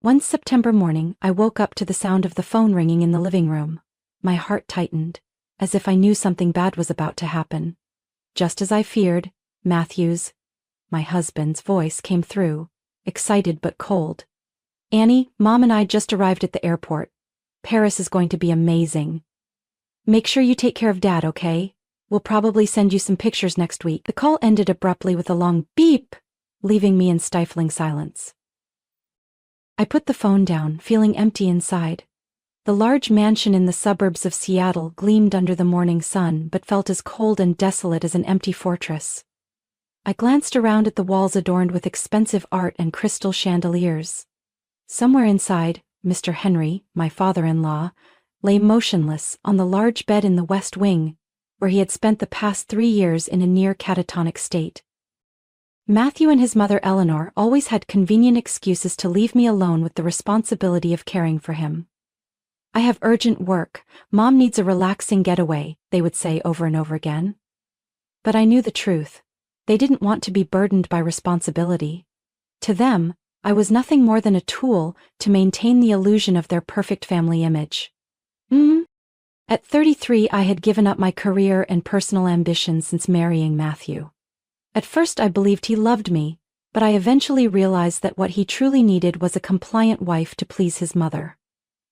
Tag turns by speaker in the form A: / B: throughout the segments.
A: One September morning, I woke up to the sound of the phone ringing in the living room. My heart tightened, as if I knew something bad was about to happen. Just as I feared, Matthew's, my husband's voice came through, excited but cold. "Annie, Mom and I just arrived at the airport. Paris is going to be amazing. Make sure you take care of Dad, okay? We'll probably send you some pictures next week." The call ended abruptly with a long beep, leaving me in stifling silence. I put the phone down, feeling empty inside. The large mansion in the suburbs of Seattle gleamed under the morning sun but felt as cold and desolate as an empty fortress. I glanced around at the walls adorned with expensive art and crystal chandeliers. Somewhere inside, Mr. Henry, my father-in-law, lay motionless on the large bed in the west wing, where he had spent the past 3 years in a near catatonic state. Matthew and his mother Eleanor always had convenient excuses to leave me alone with the responsibility of caring for him. "I have urgent work, Mom needs a relaxing getaway," they would say over and over again. But I knew the truth. They didn't want to be burdened by responsibility. To them, I was nothing more than a tool to maintain the illusion of their perfect family image. At 33, I had given up my career and personal ambitions since marrying Matthew. At first I believed he loved me, but I eventually realized that what he truly needed was a compliant wife to please his mother.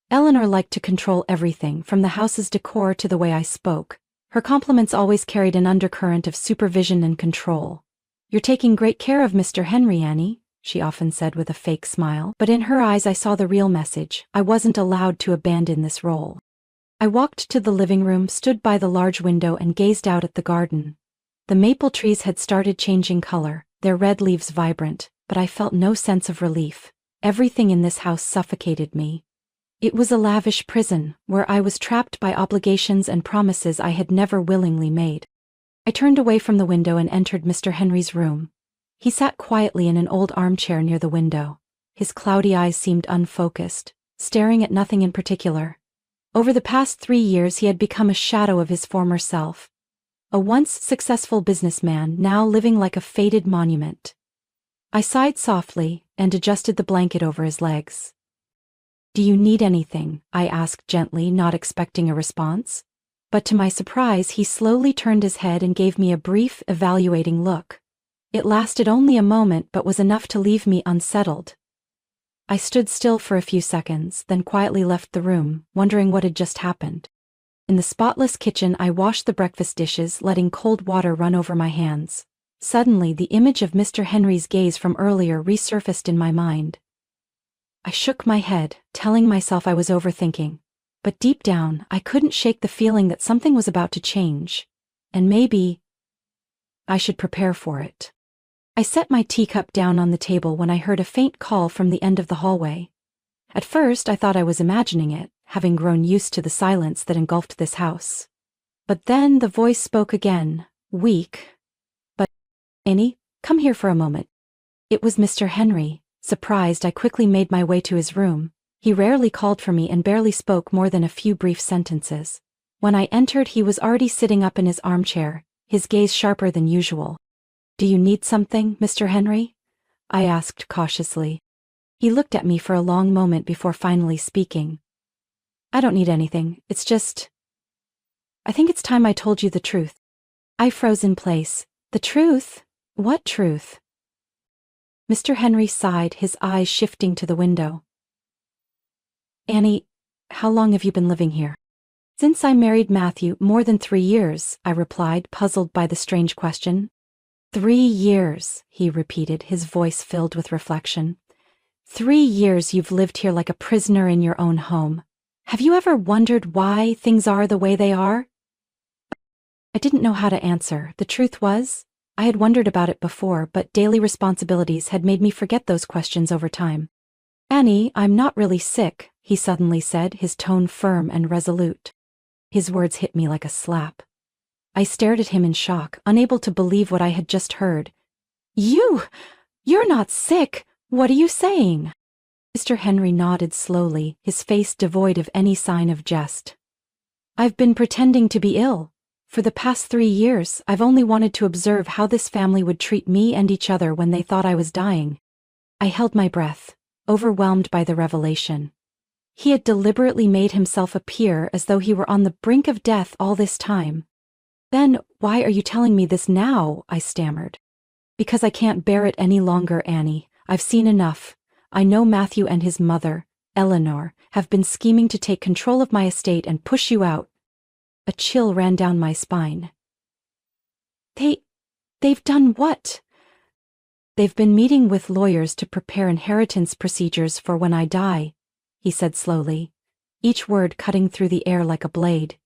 A: Eleanor liked to control everything, from the house's decor to the way I spoke. Her compliments always carried an undercurrent of supervision and control. "You're taking great care of Mr. Henry, Annie," she often said with a fake smile, but in her eyes I saw the real message. I wasn't allowed to abandon this role. I walked to the living room, stood by the large window and gazed out at the garden. The maple trees had started changing color, their red leaves vibrant, but I felt no sense of relief. Everything in this house suffocated me. It was a lavish prison, where I was trapped by obligations and promises I had never willingly made. I turned away from the window and entered Mr. Henry's room. He sat quietly in an old armchair near the window. His cloudy eyes seemed unfocused, staring at nothing in particular. Over the past 3 years he had become a shadow of his former self. A once successful businessman, now living like a faded monument. I sighed softly and adjusted the blanket over his legs. "Do you need anything?" I asked gently, not expecting a response. But to my surprise, he slowly turned his head and gave me a brief, evaluating look. It lasted only a moment but was enough to leave me unsettled. I stood still for a few seconds, then quietly left the room, wondering what had just happened. In the spotless kitchen, I washed the breakfast dishes, letting cold water run over my hands. Suddenly, the image of Mr. Henry's gaze from earlier resurfaced in my mind. I shook my head, telling myself I was overthinking. But deep down, I couldn't shake the feeling that something was about to change. And maybe I should prepare for it. I set my teacup down on the table when I heard a faint call from the end of the hallway. At first, I thought I was imagining it, having grown used to the silence that engulfed this house. But then the voice spoke again, weak. "But, Annie, come here for a moment." It was Mr. Henry. Surprised, I quickly made my way to his room. He rarely called for me and barely spoke more than a few brief sentences. When I entered, he was already sitting up in his armchair, his gaze sharper than usual. "Do you need something, Mr. Henry?" I asked cautiously. He looked at me for a long moment before finally speaking. "I don't need anything, it's just... I think it's time I told you the truth." I froze in place. "The truth? What truth?" Mr. Henry sighed, his eyes shifting to the window. "Annie, how long have you been living here?" "Since I married Matthew, more than 3 years," I replied, puzzled by the strange question. 3 years, he repeated, his voice filled with reflection. 3 years you've lived here like a prisoner in your own home. Have you ever wondered why things are the way they are? I didn't know how to answer. The truth was, I had wondered about it before, but daily responsibilities had made me forget those questions over time. "Annie, I'm not really sick," he suddenly said, his tone firm and resolute. His words hit me like a slap. I stared at him in shock, unable to believe what I had just heard. You're not sick! What are you saying?" Mr. Henry nodded slowly, his face devoid of any sign of jest. "I've been pretending to be ill. For the past 3 years, I've only wanted to observe how this family would treat me and each other when they thought I was dying." I held my breath. overwhelmed by the revelation. He had deliberately made himself appear as though he were on the brink of death all this time. "Then, why are you telling me this now?" I stammered. "Because I can't bear it any longer, Annie. I've seen enough. I know Matthew and his mother, Eleanor, have been scheming to take control of my estate and push you out." A chill ran down my spine. They've done what?" "They've been meeting with lawyers to prepare inheritance procedures for when I die," he said slowly, each word cutting through the air like a blade.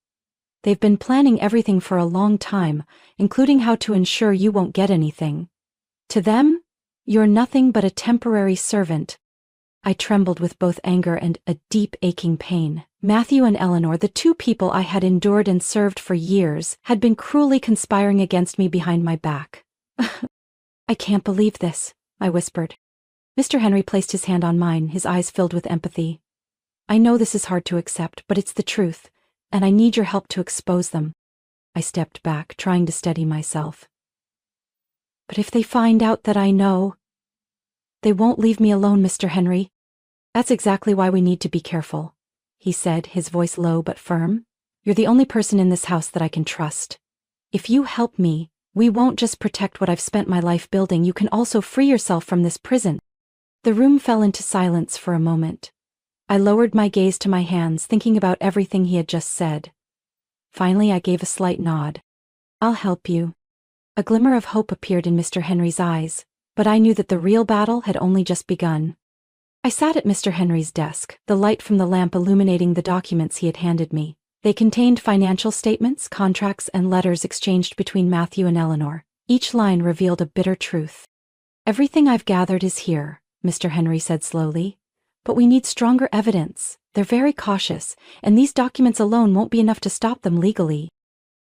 A: "They've been planning everything for a long time, including how to ensure you won't get anything. To them, you're nothing but a temporary servant." I trembled with both anger and a deep aching pain. Matthew and Eleanor, the two people I had endured and served for years, had been cruelly conspiring against me behind my back. "I can't believe this," I whispered. Mr. Henry placed his hand on mine, his eyes filled with empathy. "I know this is hard to accept, but it's the truth, and I need your help to expose them." I stepped back, trying to steady myself. "But if they find out that I know—" "They won't leave me alone, Mr. Henry. That's exactly why we need to be careful," he said, his voice low but firm. "You're the only person in this house that I can trust. If you help me, we won't just protect what I've spent my life building, you can also free yourself from this prison." The room fell into silence for a moment. I lowered my gaze to my hands, thinking about everything he had just said. Finally, I gave a slight nod. "I'll help you." A glimmer of hope appeared in Mr. Henry's eyes, but I knew that the real battle had only just begun. I sat at Mr. Henry's desk, the light from the lamp illuminating the documents he had handed me. They contained financial statements, contracts, and letters exchanged between Matthew and Eleanor. Each line revealed a bitter truth. "Everything I've gathered is here," Mr. Henry said slowly. "But we need stronger evidence. They're very cautious, and these documents alone won't be enough to stop them legally."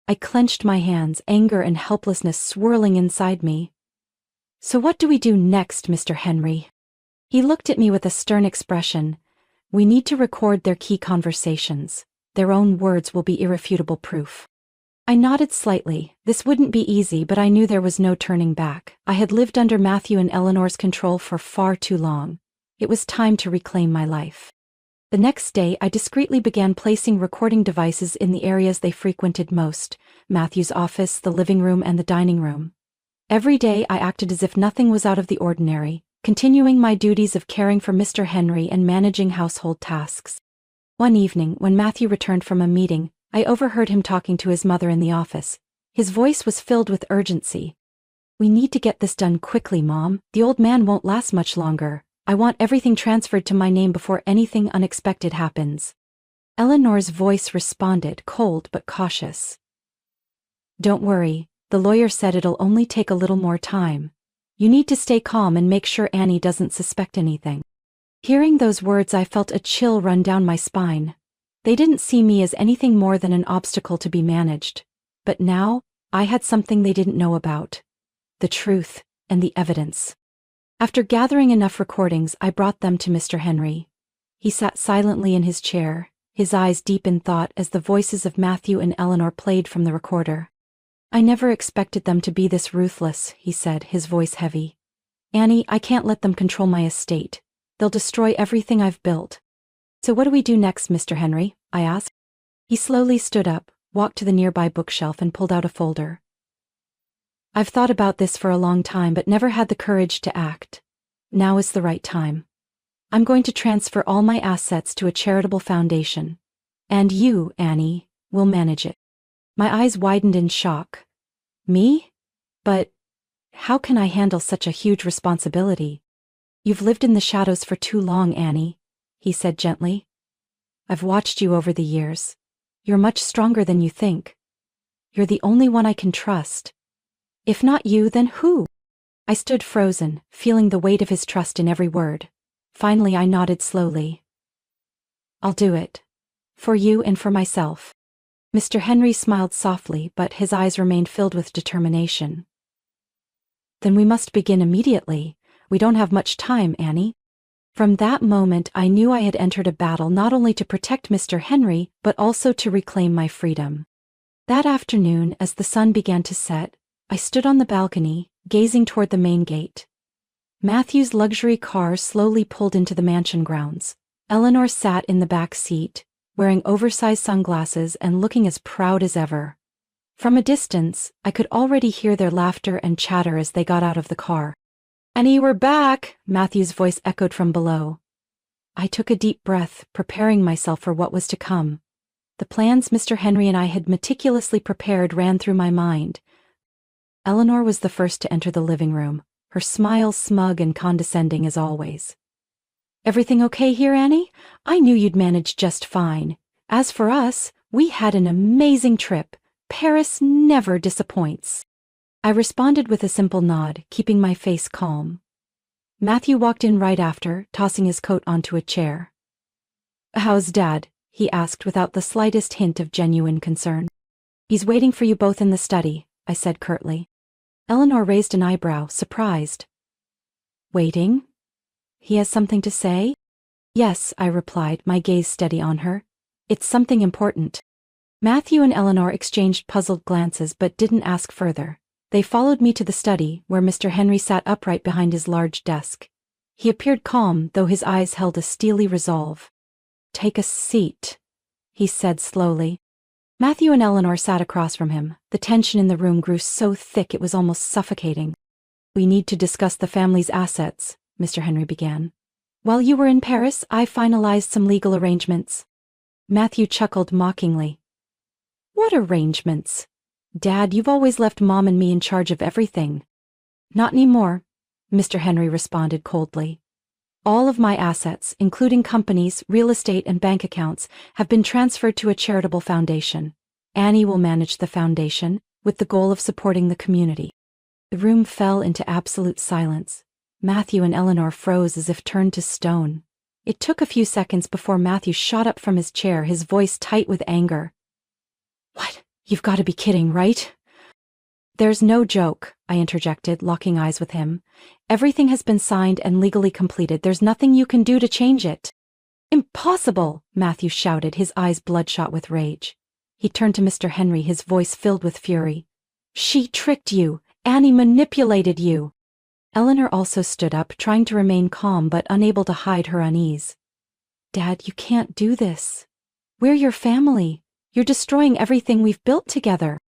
A: I clenched my hands, anger and helplessness swirling inside me. "So what do we do next, Mr. Henry?" He looked at me with a stern expression. "We need to record their key conversations. Their own words will be irrefutable proof." I nodded slightly. This wouldn't be easy, but I knew there was no turning back. I had lived under Matthew and Eleanor's control for far too long. It was time to reclaim my life. The next day, I discreetly began placing recording devices in the areas they frequented most: Matthew's office, the living room, and the dining room. Every day, I acted as if nothing was out of the ordinary, continuing my duties of caring for Mr. Henry and managing household tasks. One evening, when Matthew returned from a meeting, I overheard him talking to his mother in the office. His voice was filled with urgency. "We need to get this done quickly, Mom. The old man won't last much longer. I want everything transferred to my name before anything unexpected happens." Eleanor's voice responded, cold but cautious. "Don't worry, the lawyer said it'll only take a little more time. You need to stay calm and make sure Annie doesn't suspect anything." Hearing those words, I felt a chill run down my spine. They didn't see me as anything more than an obstacle to be managed. But now, I had something they didn't know about: the truth and the evidence. After gathering enough recordings, I brought them to Mr. Henry. He sat silently in his chair, his eyes deep in thought as the voices of Matthew and Eleanor played from the recorder. "I never expected them to be this ruthless," he said, his voice heavy. "Annie, I can't let them control my estate. They'll destroy everything I've built." "So what do we do next, Mr. Henry?" I asked. He slowly stood up, walked to the nearby bookshelf, and pulled out a folder. "I've thought about this for a long time but never had the courage to act. Now is the right time. I'm going to transfer all my assets to a charitable foundation. And you, Annie, will manage it." My eyes widened in shock. "Me? But how can I handle such a huge responsibility?" "You've lived in the shadows for too long, Annie," he said gently. "I've watched you over the years. You're much stronger than you think. You're the only one I can trust. If not you, then who?" I stood frozen, feeling the weight of his trust in every word. Finally, I nodded slowly. "I'll do it. For you and for myself." Mr. Henry smiled softly, but his eyes remained filled with determination. "Then we must begin immediately. We don't have much time, Annie." From that moment, I knew I had entered a battle not only to protect Mr. Henry, but also to reclaim my freedom. That afternoon, as the sun began to set, I stood on the balcony, gazing toward the main gate. Matthew's luxury car slowly pulled into the mansion grounds. Eleanor sat in the back seat, wearing oversized sunglasses and looking as proud as ever. From a distance, I could already hear their laughter and chatter as they got out of the car. "Annie, we're back!" Matthew's voice echoed from below. I took a deep breath, preparing myself for what was to come. The plans Mr. Henry and I had meticulously prepared ran through my mind. Eleanor was the first to enter the living room, her smile smug and condescending as always. "Everything okay here, Annie? I knew you'd manage just fine. As for us, we had an amazing trip. Paris never disappoints." I responded with a simple nod, keeping my face calm. Matthew walked in right after, tossing his coat onto a chair. "How's Dad?" he asked without the slightest hint of genuine concern. "He's waiting for you both in the study," I said curtly. Eleanor raised an eyebrow, surprised. "Waiting? He has something to say?" "Yes," I replied, my gaze steady on her. "It's something important." Matthew and Eleanor exchanged puzzled glances but didn't ask further. They followed me to the study, where Mr. Henry sat upright behind his large desk. He appeared calm, though his eyes held a steely resolve. "Take a seat," he said slowly. Matthew and Eleanor sat across from him. The tension in the room grew so thick it was almost suffocating. "We need to discuss the family's assets," Mr. Henry began. "While you were in Paris, I finalized some legal arrangements." Matthew chuckled mockingly. "What arrangements? Dad, you've always left Mom and me in charge of everything." "Not anymore," Mr. Henry responded coldly. "All of my assets, including companies, real estate, and bank accounts, have been transferred to a charitable foundation. Annie will manage the foundation, with the goal of supporting the community." The room fell into absolute silence. Matthew and Eleanor froze as if turned to stone. It took a few seconds before Matthew shot up from his chair, his voice tight with anger. "What? You've got to be kidding, right?" "There's no joke," I interjected, locking eyes with him. "Everything has been signed and legally completed. There's nothing you can do to change it." "Impossible!" Matthew shouted, his eyes bloodshot with rage. He turned to Mr. Henry, his voice filled with fury. "She tricked you! Annie manipulated you!" Eleanor also stood up, trying to remain calm but unable to hide her unease. "Dad, you can't do this. We're your family. You're destroying everything we've built together."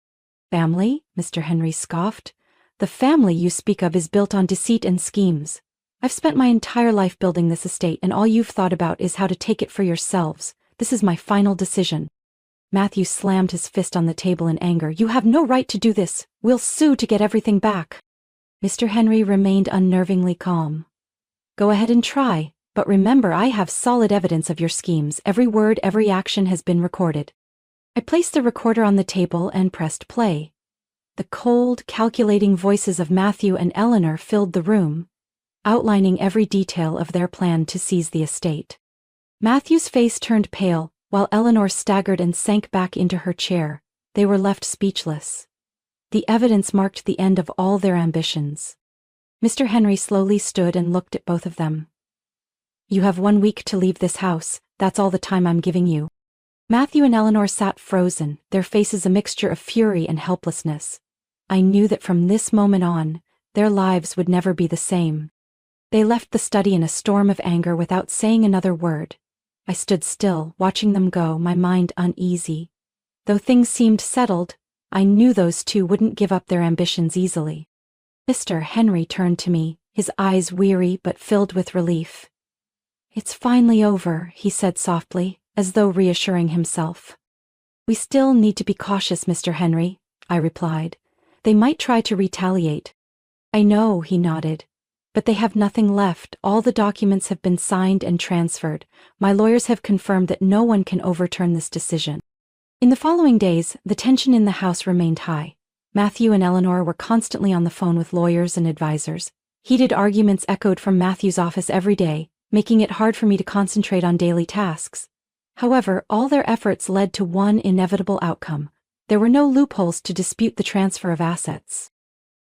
A: "Family?" Mr. Henry scoffed. "The family you speak of is built on deceit and schemes. I've spent my entire life building this estate, and all you've thought about is how to take it for yourselves. This is my final decision." Matthew slammed his fist on the table in anger. "You have no right to do this. We'll sue to get everything back." Mr. Henry remained unnervingly calm. "Go ahead and try, but remember I have solid evidence of your schemes. Every word, every action has been recorded." I placed the recorder on the table and pressed play. The cold, calculating voices of Matthew and Eleanor filled the room, outlining every detail of their plan to seize the estate. Matthew's face turned pale, while Eleanor staggered and sank back into her chair. They were left speechless. The evidence marked the end of all their ambitions. Mr. Henry slowly stood and looked at both of them. "You have 1 week to leave this house. That's all the time I'm giving you." Matthew and Eleanor sat frozen, their faces a mixture of fury and helplessness. I knew that from this moment on, their lives would never be the same. They left the study in a storm of anger without saying another word. I stood still, watching them go, my mind uneasy. Though things seemed settled, I knew those two wouldn't give up their ambitions easily. Mr. Henry turned to me, his eyes weary but filled with relief. "It's finally over," he said softly, as though reassuring himself. "We still need to be cautious, Mr. Henry," I replied. "They might try to retaliate." "I know," he nodded. "But they have nothing left. All the documents have been signed and transferred. My lawyers have confirmed that no one can overturn this decision." In the following days, the tension in the house remained high. Matthew and Eleanor were constantly on the phone with lawyers and advisors. Heated arguments echoed from Matthew's office every day, making it hard for me to concentrate on daily tasks. However, all their efforts led to one inevitable outcome. There were no loopholes to dispute the transfer of assets.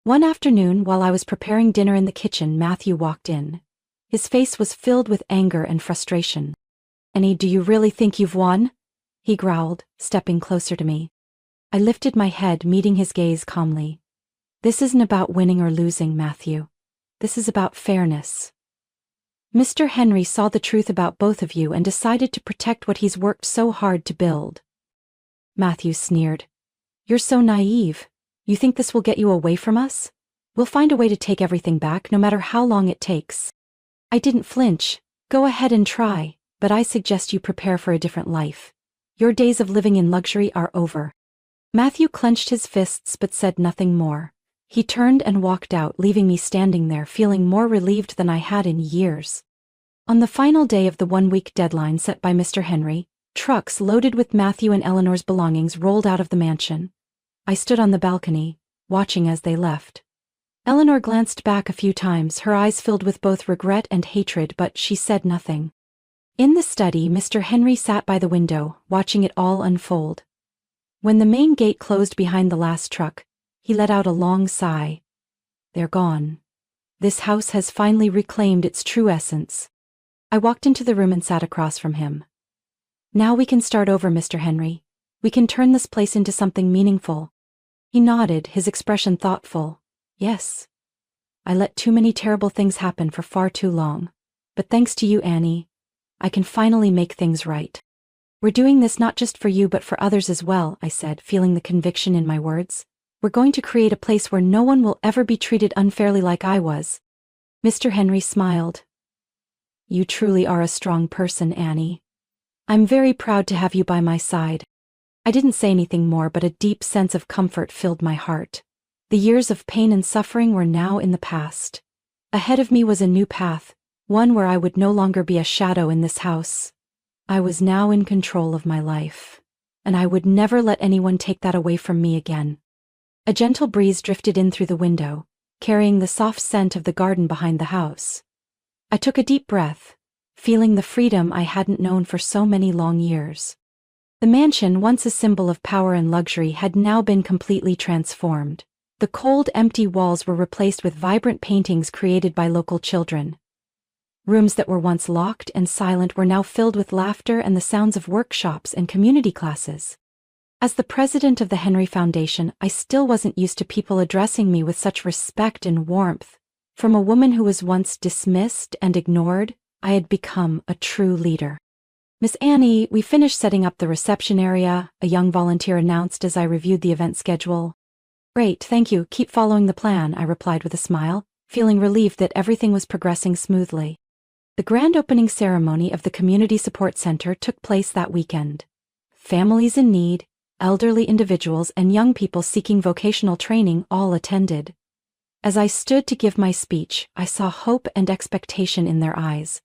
A: One afternoon, while I was preparing dinner in the kitchen, Matthew walked in. His face was filled with anger and frustration. "Annie, do you really think you've won?" he growled, stepping closer to me. I lifted my head, meeting his gaze calmly. "This isn't about winning or losing, Matthew. This is about fairness. Mr. Henry saw the truth about both of you and decided to protect what he's worked so hard to build. Matthews sneered. You're so naive. You think this will get you away from us? We'll find a way to take everything back, no matter how long it takes. I didn't flinch. Go ahead and try, but I suggest you prepare for a different life. Your days of living in luxury are over. Matthew clenched his fists but said nothing more. He turned and walked out, leaving me standing there feeling more relieved than I had in years. On the final day of the one-week deadline set by Mr. Henry, trucks loaded with Matthew and Eleanor's belongings rolled out of the mansion. I stood on the balcony, watching as they left. Eleanor glanced back a few times, her eyes filled with both regret and hatred, but she said nothing. In the study, Mr. Henry sat by the window, watching it all unfold. When the main gate closed behind the last truck, he let out a long sigh. They're gone. This house has finally reclaimed its true essence. I walked into the room and sat across from him. Now we can start over, Mr. Henry. We can turn this place into something meaningful. He nodded, his expression thoughtful. Yes. I let too many terrible things happen for far too long. But thanks to you, Annie, I can finally make things right. We're doing this not just for you but for others as well, I said, feeling the conviction in my words. We're going to create a place where no one will ever be treated unfairly like I was. Mr. Henry smiled. You truly are a strong person, Annie. I'm very proud to have you by my side. I didn't say anything more, but a deep sense of comfort filled my heart. The years of pain and suffering were now in the past. Ahead of me was a new path, one where I would no longer be a shadow in this house. I was now in control of my life, and I would never let anyone take that away from me again. A gentle breeze drifted in through the window, carrying the soft scent of the garden behind the house. I took a deep breath, feeling the freedom I hadn't known for so many long years. The mansion, once a symbol of power and luxury, had now been completely transformed. The cold, empty walls were replaced with vibrant paintings created by local children. Rooms that were once locked and silent were now filled with laughter and the sounds of workshops and community classes. As the president of the Henry Foundation, I still wasn't used to people addressing me with such respect and warmth. From a woman who was once dismissed and ignored, I had become a true leader. Miss Annie, we finished setting up the reception area, a young volunteer announced as I reviewed the event schedule. Great, thank you, keep following the plan, I replied with a smile, feeling relieved that everything was progressing smoothly. The grand opening ceremony of the Community Support Center took place that weekend. Families in need, elderly individuals, and young people seeking vocational training all attended. As I stood to give my speech, I saw hope and expectation in their eyes.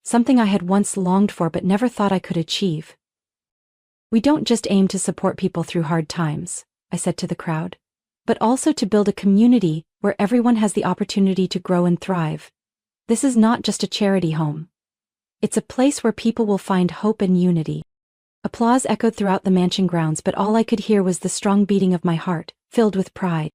A: Something I had once longed for but never thought I could achieve. We don't just aim to support people through hard times, I said to the crowd, but also to build a community where everyone has the opportunity to grow and thrive. This is not just a charity home. It's a place where people will find hope and unity. Applause echoed throughout the mansion grounds, but all I could hear was the strong beating of my heart, filled with pride.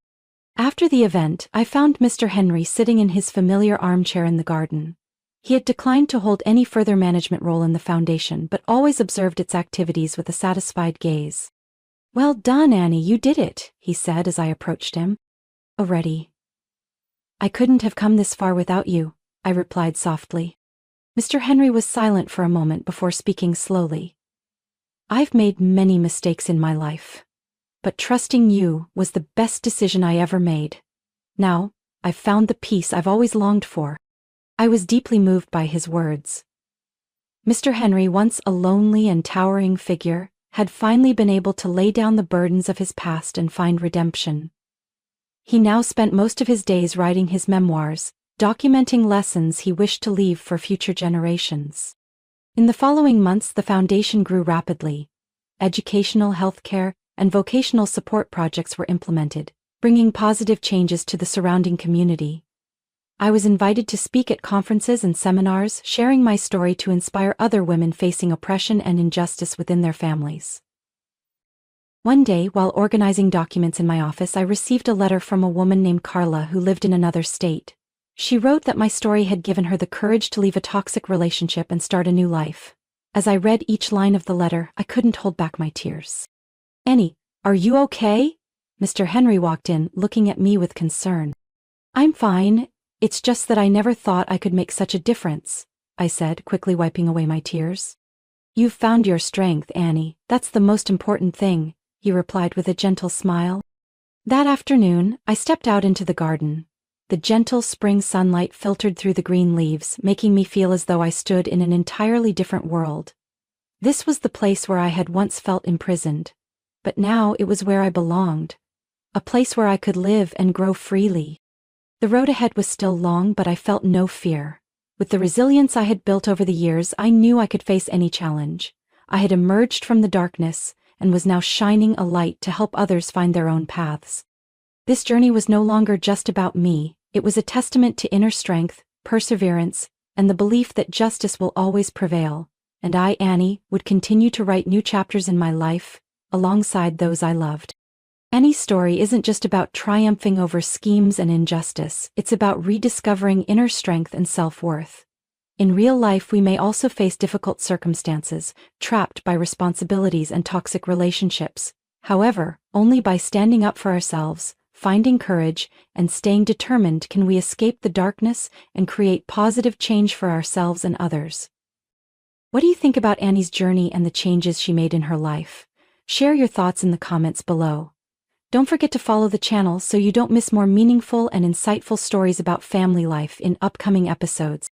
A: After the event, I found Mr. Henry sitting in his familiar armchair in the garden. He had declined to hold any further management role in the foundation, but always observed its activities with a satisfied gaze. Well done, Annie, you did it, he said as I approached him. Already. I couldn't have come this far without you, I replied softly. Mr. Henry was silent for a moment before speaking slowly. I've made many mistakes in my life, but trusting you was the best decision I ever made. Now, I've found the peace I've always longed for. I was deeply moved by his words. Mr. Henry, once a lonely and towering figure, had finally been able to lay down the burdens of his past and find redemption. He now spent most of his days writing his memoirs, documenting lessons he wished to leave for future generations. In the following months, the foundation grew rapidly. Educational, healthcare, and vocational support projects were implemented, bringing positive changes to the surrounding community. I was invited to speak at conferences and seminars, sharing my story to inspire other women facing oppression and injustice within their families. One day, while organizing documents in my office, I received a letter from a woman named Carla who lived in another state. She wrote that my story had given her the courage to leave a toxic relationship and start a new life. As I read each line of the letter, I couldn't hold back my tears. Annie, are you okay? Mr. Henry walked in, looking at me with concern. I'm fine. It's just that I never thought I could make such a difference, I said, quickly wiping away my tears. You've found your strength, Annie, that's the most important thing, he replied with a gentle smile. That afternoon, I stepped out into the garden. The gentle spring sunlight filtered through the green leaves, making me feel as though I stood in an entirely different world. This was the place where I had once felt imprisoned. But now it was where I belonged. A place where I could live and grow freely. The road ahead was still long, but I felt no fear. With the resilience I had built over the years, I knew I could face any challenge. I had emerged from the darkness, and was now shining a light to help others find their own paths. This journey was no longer just about me, it was a testament to inner strength, perseverance, and the belief that justice will always prevail, and I, Annie, would continue to write new chapters in my life, alongside those I loved. Annie's story isn't just about triumphing over schemes and injustice, it's about rediscovering inner strength and self-worth. In real life, we may also face difficult circumstances, trapped by responsibilities and toxic relationships. However, only by standing up for ourselves, finding courage, and staying determined can we escape the darkness and create positive change for ourselves and others. What do you think about Annie's journey and the changes she made in her life? Share your thoughts in the comments below. Don't forget to follow the channel so you don't miss more meaningful and insightful stories about family life in upcoming episodes.